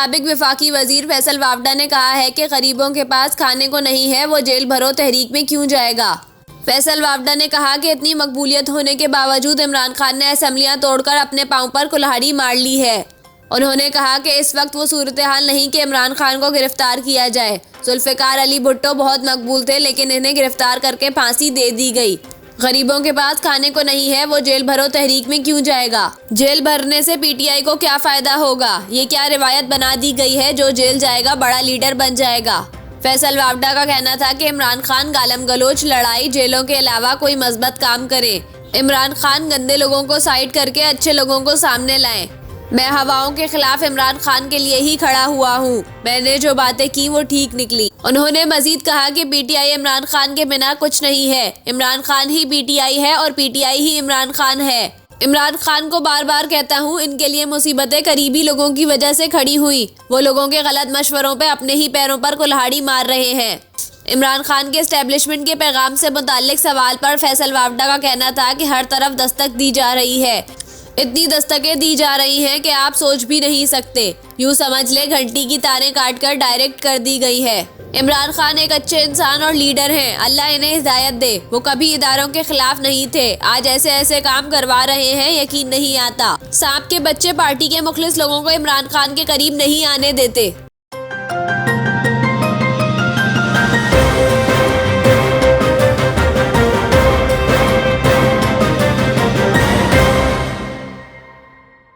साबिक वफाकी वजीर फैसल वावडा ने कहा है कि गरीबों के पास खाने को नहीं है, वो जेल भरो तहरीक में क्यों जाएगा। फैसल वावडा ने कहा कि इतनी मकबूलियत होने के बावजूद इमरान खान ने असम्बलियां तोड़कर अपने पांव पर कुल्हाड़ी मार ली है। उन्होंने कहा कि इस वक्त वो सूरत हाल नहीं कि इमरान खान को गिरफ्तार किया जाए। जुल्फ़िकार अली भुट्टो बहुत मकबूल थे, लेकिन इन्हें गिरफ्तार करके फांसी दे दी गई। गरीबों के पास खाने को नहीं है, वो जेल भरो तहरीक में क्यों जाएगा। जेल भरने से पीटीआई को क्या फायदा होगा। ये क्या रिवायत बना दी गई है, जो जेल जाएगा बड़ा लीडर बन जाएगा। फैसल वावडा का कहना था कि इमरान खान गालम गलोच, लड़ाई, जेलों के अलावा कोई मस्बत काम करे। इमरान खान गंदे लोगों को साइड करके अच्छे लोगों को सामने लाएं। मैं हवाओं के खिलाफ इमरान खान के लिए ही खड़ा हुआ हूँ। मैंने जो बातें की वो ठीक निकली। उन्होंने मजीद कहा कि पीटीआई इमरान खान के बिना कुछ नहीं है। इमरान खान ही पीटीआई है और पीटीआई ही इमरान खान है। इमरान खान को बार बार कहता हूँ, इनके लिए मुसीबतें करीबी लोगों की वजह से खड़ी हुई। वो लोगों के गलत मशवरों पे अपने ही पैरों पर कुल्हाड़ी मार रहे हैं। इमरान खान के एस्टेब्लिशमेंट के पैगाम से मुताल्लिक सवाल पर फैसल वावडा का कहना था कि हर तरफ दस्तक दी जा रही है। इतनी दस्तकें दी जा रही हैं कि आप सोच भी नहीं सकते। यूँ समझ ले घंटी की तारें काटकर डायरेक्ट कर दी गई है। इमरान खान एक अच्छे इंसान और लीडर हैं। अल्लाह इन्हें हिदायत दे। वो कभी इदारों के खिलाफ नहीं थे, आज ऐसे ऐसे काम करवा रहे हैं, यकीन नहीं आता। सांप के बच्चे पार्टी के मुखलिस लोगों को इमरान खान के करीब नहीं आने देते।